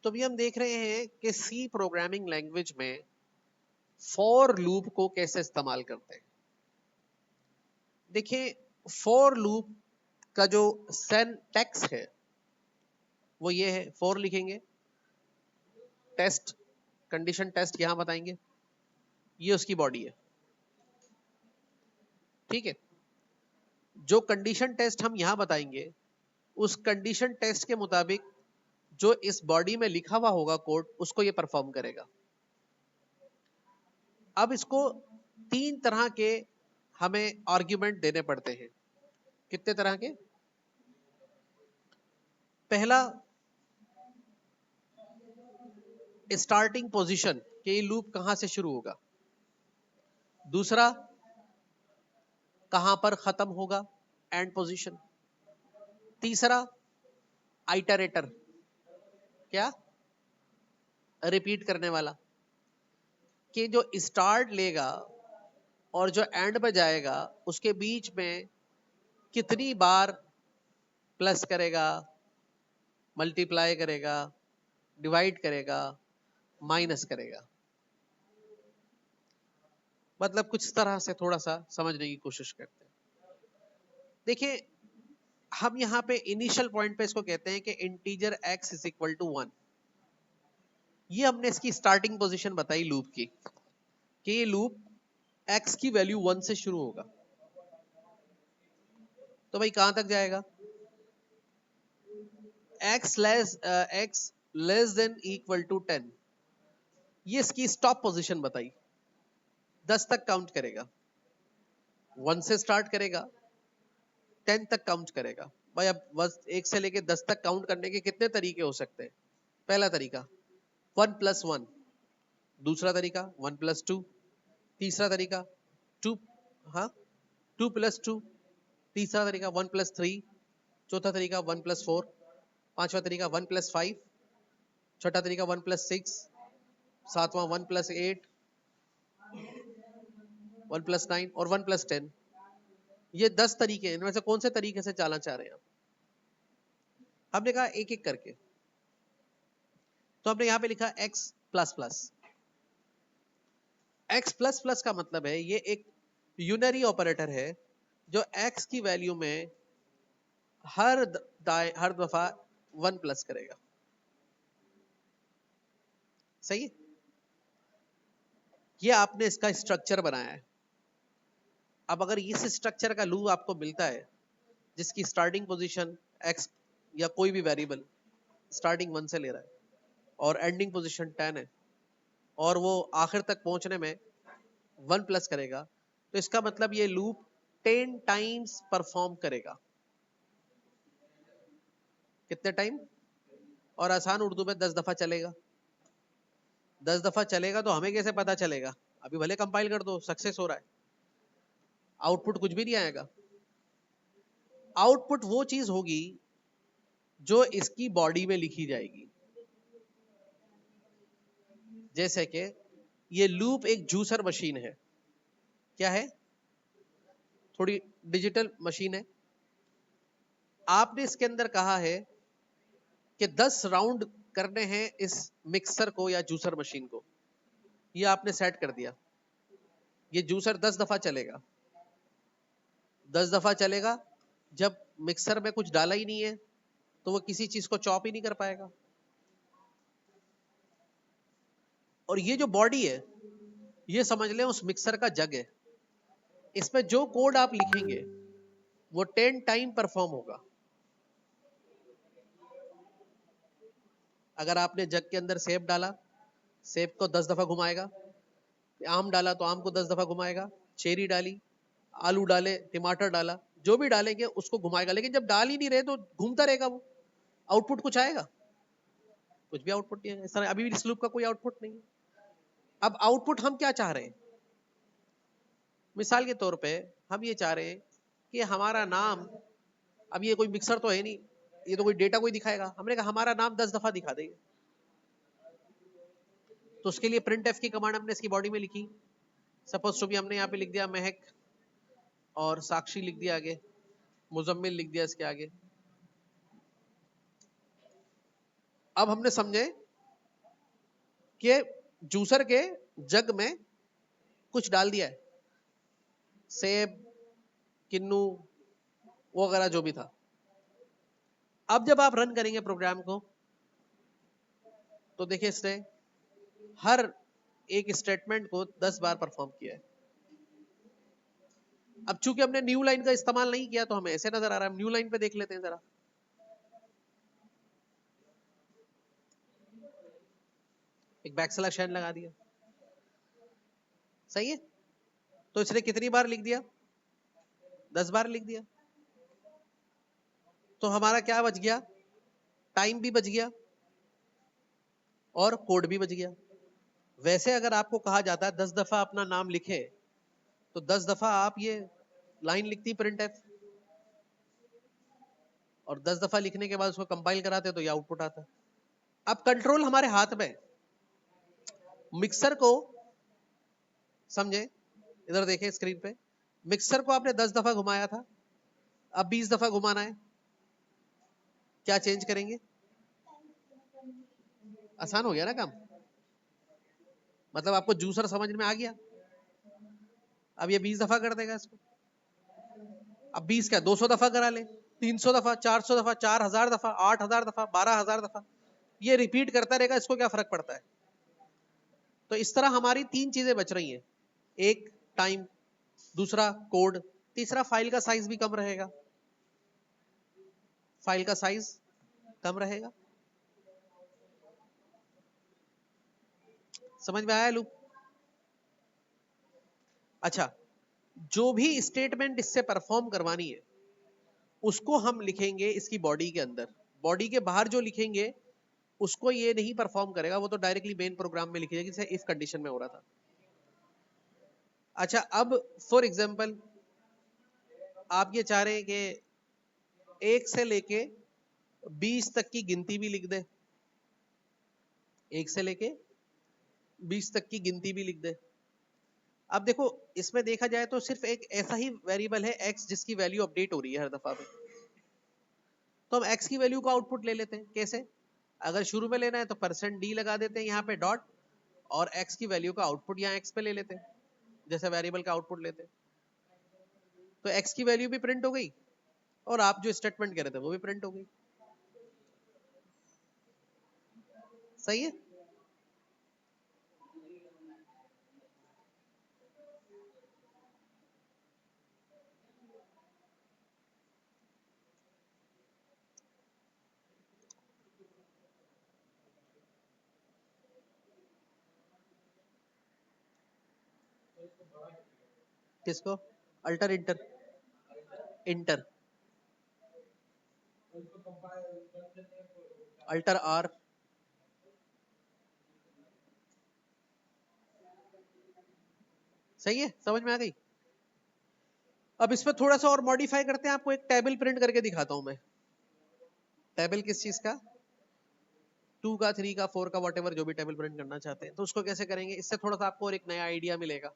तो भी हम देख रहे हैं कि सी प्रोग्रामिंग लैंग्वेज में फॉर लूप को कैसे इस्तेमाल करते हैं। देखिए, फॉर लूप का जो सिंटैक्स है वो ये है, फॉर लिखेंगे, टेस्ट, कंडीशन टेस्ट यहां बताएंगे, ये उसकी बॉडी है, ठीक है। जो कंडीशन टेस्ट हम यहां बताएंगे, उस कंडीशन टेस्ट के मुताबिक जो इस बॉडी में लिखा हुआ होगा कोड, उसको ये परफॉर्म करेगा। अब इसको 3 तरह के हमें आर्ग्यूमेंट देने पड़ते हैं। कितने तरह के? पहला, स्टार्टिंग पोजीशन कि ये लूप कहां से शुरू होगा। दूसरा, कहां पर खत्म होगा, एंड पोजीशन। तीसरा, आइटरेटर, क्या? रिपीट करने वाला, कि जो स्टार्ट लेगा और जो एंड पे जाएगा उसके बीच में कितनी बार प्लस करेगा, मल्टीप्लाई करेगा, डिवाइड करेगा, माइनस करेगा। मतलब कुछ तरह से थोड़ा सा समझने की कोशिश करते हैं। देखिए, हम यहां पे इनिशियल पॉइंट पे इसको कहते हैं कि integer x is equal to 1। ये हमने इसकी स्टार्टिंग पोजीशन बताई लूप की, कि ये लूप x की वैल्यू 1 से शुरू होगा। तो भाई कहां तक जाएगा? x less than equal to 10, ये इसकी स्टॉप पोजीशन बताई। 10 तक काउंट करेगा, 1 से स्टार्ट करेगा, 10 तक काउंट करेगा। भाई अब बस 1 से लेके 10 तक काउंट करने के कितने तरीके हो सकते हैं? पहला तरीका 1 प्लस 1, दूसरा तरीका 1 प्लस 2, तीसरा तरीका 2, हाँ 2 प्लस 2, तीसरा तरीका 1 प्लस 3, चौथा तरीका 1 प्लस 4, पांचवा तरीका 1 प्लस 5, छठा तरीका 1 प्लस 6, सातवां 1 प्लस 8, 1 प्लस 9 और 1 प्लस 10। ये 10 तरीके हैं, इनमें से कौन से तरीके से चलना चाह रहे हैं आप? हमने कहा एक एक करके। तो हमने यहां पे लिखा x plus plus. x plus plus का मतलब है ये एक यूनरी ऑपरेटर है जो x की वैल्यू में हर दफा 1 प्लस करेगा। सही है? ये आपने इसका स्ट्रक्चर बनाया है। अब अगर इस स्ट्रक्चर का लूप आपको मिलता है जिसकी स्टार्टिंग पोजीशन x या कोई भी वेरिएबल स्टार्टिंग 1 से ले रहा है और एंडिंग पोजीशन 10 है, और वो आखिर तक पहुंचने में 1 प्लस करेगा, तो इसका मतलब ये लूप 10 टाइम्स परफॉर्म करेगा। कितने टाइम? और आसान उर्दू में 10 दफा चलेगा। 10 दफा चलेगा तो हमें कैसे पता चलेगा? अभी भले कंपाइल कर दो, सक्सेस हो रहा है, आउटपुट कुछ भी नहीं आएगा। आउटपुट वो चीज होगी जो इसकी बॉडी में लिखी जाएगी। जैसे कि ये लूप एक जूसर मशीन है। क्या है? थोड़ी डिजिटल मशीन है। आपने इसके अंदर कहा है कि 10 राउंड करने हैं इस मिक्सर को या जूसर मशीन को। ये आपने सेट कर दिया। ये जूसर 10 दफा चलेगा। 10 दफा चलेगा। जब मिक्सर में कुछ डाला ही नहीं है तो वो किसी चीज को चॉप ही नहीं कर पाएगा। और ये जो बॉडी है, ये समझ लें उस मिक्सर का जग है। इसमें जो कोड आप लिखेंगे वो 10 टाइम परफॉर्म होगा। अगर आपने जग के अंदर सेब डाला, सेब को 10 दफा घुमाएगा। आम डाला तो आम को 10 दफा घुमाएगा। चेरी डाली, आलू डाले, टमाटर डाला, जो भी डालेंगे उसको घुमाएगा। लेकिन जब डाल ही नहीं रहे तो घूमता रहेगा वो। आउटपुट कुछ आएगा? कुछ भी आउटपुट नहीं है। इस तरह अभी भी इस लूप का कोई आउटपुट नहीं है। अब आउटपुट हम क्या चाह रहे हैं? मिसाल के तौर पे हम ये चाह रहे हैं कि हमारा नाम, अब ये कोई मिक्सर तो है नहीं, ये तो कोई डेटा कोई दिखाएगा। हमने कहा हमारा नाम 10 दफा दिखा देगा। तो उसके लिए प्रिंट एफ की कमांड हमने इसकी बॉडी में लिखी। सपोज टू भी हमने यहाँ पे लिख दिया महक, और साक्षी लिख दिया आगे, मुजम्मिल लिख दिया इसके आगे। अब हमने समझे कि जूसर के जग में कुछ डाल दिया है, सेब, किन्नू वगैरह जो भी था। अब जब आप रन करेंगे प्रोग्राम को तो देखिए इसने हर एक स्टेटमेंट को 10 बार परफॉर्म किया है। अब चूंकि हमने न्यू लाइन का इस्तेमाल नहीं किया तो हमें ऐसे नजर आ रहा है। न्यू लाइन पे देख लेते हैं जरा। एक बैकस्लैश n लगा दिया, सही है। तो इसने कितनी बार लिख दिया? 10 बार लिख दिया। तो हमारा क्या बच गया? टाइम भी बच गया और कोड भी बच गया। वैसे अगर आपको कहा जाता है 10 दफा अपना नाम लिखे तो 10 दफा आप ये लाइन लिखती प्रिंट एफ, और 10 दफा लिखने के बाद उसको कंपाइल कराते तो ये आउटपुट आता। अब कंट्रोल हमारे हाथ में। मिक्सर को समझे, इधर देखें स्क्रीन पे। मिक्सर को आपने 10 दफा घुमाया था, अब 20 दफा घुमाना है। क्या चेंज करेंगे? आसान हो गया ना काम। मतलब आपको जूसर समझ में आ गया। अब ये 20 दफा कर देगा इसको। अब 20 क्या 200 दफा करा ले, 300 दफा, 400 दफा, 4000 दफा, 8000 दफा, 12000 दफा, ये रिपीट करता रहेगा। इसको क्या फर्क पड़ता है? तो इस तरह हमारी 3 चीजें बच रही हैं। एक टाइम, दूसरा कोड, तीसरा फाइल का साइज भी कम रहेगा। फाइल का साइज कम रहेगा। समझ में आया लूप? अच्छा, जो भी स्टेटमेंट इससे परफॉर्म करवानी है उसको हम लिखेंगे इसकी बॉडी के अंदर। बॉडी के बाहर जो लिखेंगे उसको ये नहीं परफॉर्म करेगा, वो तो डायरेक्टली मेन प्रोग्राम में लिखेगा जैसे इफ कंडीशन में हो रहा था। अच्छा, अब फॉर एग्जांपल आप ये चाह रहे हैं कि 1 से लेके 20 तक की गिनती भी लिख दे। 1 से लेके 20 तक की गिनती भी लिख दे। अब देखो इसमें देखा जाए तो सिर्फ एक ऐसा ही वेरिएबल है x जिसकी वैल्यू अपडेट हो रही है हर दफा में। तो हम x की वैल्यू का आउटपुट ले लेते हैं। कैसे? अगर शुरू में लेना है तो %d लगा देते हैं यहाँ पे डॉट, और x की वैल्यू का आउटपुट यहाँ x पे ले लेते हैं जैसे वेरिएबल का आउटपुट लेते हैं। तो x की वैल्यू भी प्रिंट हो गई और आप जो स्टेटमेंट कह रहे थे वो भी प्रिंट हो गई। सही है। किसको? Alter enter? Enter, alter R. सही है, समझ में आ गई। अब इसमें थोड़ा सा और मॉडिफाई करते हैं। आपको एक टेबल प्रिंट करके दिखाता हूं मैं। टेबल किस चीज का? 2 का, 3 का, 4 का, वॉट जो भी टेबल प्रिंट करना चाहते हैं तो उसको कैसे करेंगे, इससे थोड़ा सा आपको और एक नया आइडिया मिलेगा।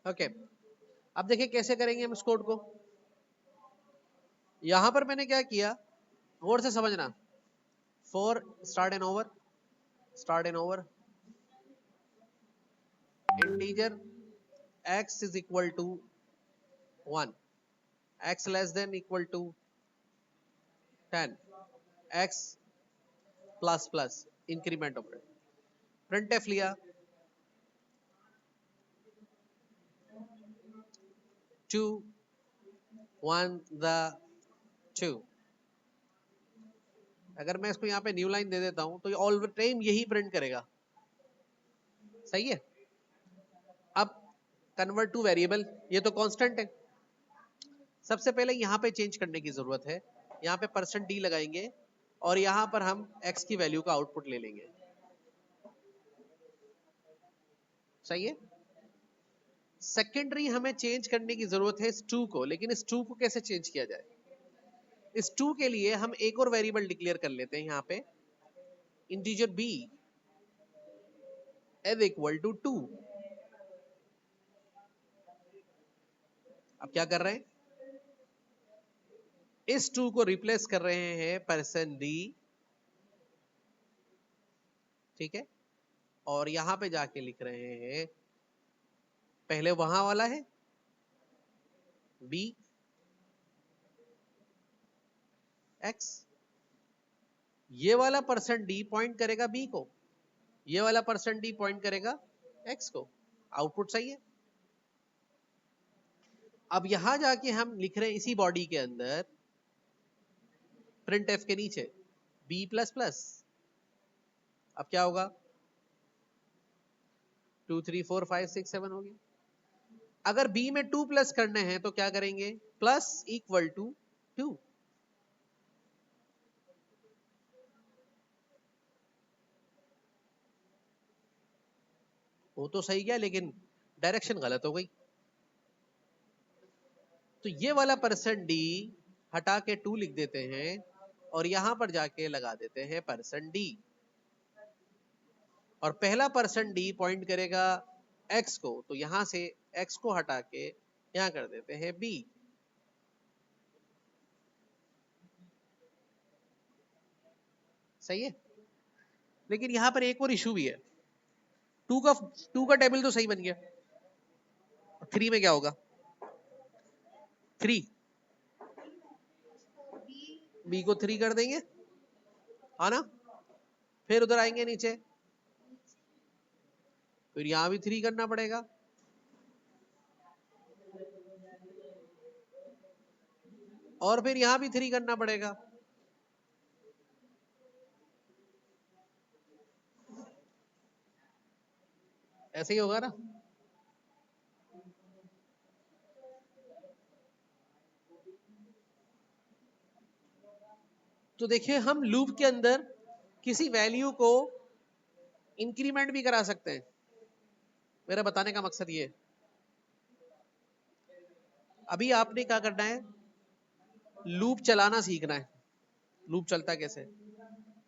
ओके, अब देखिए कैसे करेंगे हम इस कोड को। यहां पर मैंने क्या किया, गौर से समझना। For start end over, start end over integer x is equal to 1, x less than equal to 10, x plus plus increment operator. Print F लिया, 2 1 द 2। अगर मैं इसको यहाँ पे न्यू लाइन दे देता हूं तो ये ऑल टाइम यही प्रिंट करेगा। सही है। अब कन्वर्ट टू वेरिएबल, ये तो कांस्टेंट है। सबसे पहले यहाँ पे चेंज करने की जरूरत है, यहाँ पे %d लगाएंगे और यहाँ पर हम x की वैल्यू का आउटपुट ले लेंगे। सही है। सेकेंडरी हमें चेंज करने की जरूरत है इस 2 को, लेकिन इस 2 को कैसे चेंज किया जाए? इस 2 के लिए हम एक और वेरिएबल डिक्लेयर कर लेते हैं यहाँ पे, integer b is equal to 2। अब क्या कर रहे हैं, इस 2 को रिप्लेस कर रहे हैं %d, ठीक है, और यहां पे जाके लिख रहे हैं, पहले वहां वाला है b x, ये वाला %d पॉइंट करेगा b को, ये वाला %d पॉइंट करेगा x को। आउटपुट सही है। अब यहां जाके हम लिख रहे हैं इसी बॉडी के अंदर प्रिंट एफ के नीचे b प्लस प्लस। अब क्या होगा, 2 3 4 5 6 7 होगी। अगर b में 2 प्लस करने हैं तो क्या करेंगे, प्लस इक्वल टू 2। वो तो सही गया, लेकिन डायरेक्शन गलत हो गई। तो ये वाला %d हटा के 2 लिख देते हैं और यहां पर जाके लगा देते हैं %d, और पहला %d पॉइंट करेगा x को, तो यहां से x को हटा के यहां कर देते हैं b। सही है। लेकिन यहां पर एक और इशू भी है, 2 का टेबल तो सही बन गया, 3 में क्या होगा, 3 b को 3 कर देंगे, है ना, फिर उधर आएंगे नीचे, फिर यहां भी 3 करना पड़ेगा, और फिर यहां भी 3 करना पड़ेगा। ऐसे ही होगा ना। तो देखिए, हम लूप के अंदर किसी वैल्यू को इंक्रीमेंट भी करा सकते हैं। मेरा बताने का मकसद ये है, अभी आपने क्या करना है, लूप चलाना सीखना है। लूप चलता कैसे,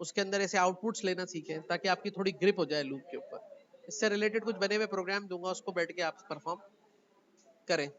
उसके अंदर ऐसे आउटपुट्स लेना सीखें ताकि आपकी थोड़ी ग्रिप हो जाए लूप के ऊपर। इससे रिलेटेड कुछ बने हुए प्रोग्राम दूंगा, उसको बैठ के आप परफॉर्म करें।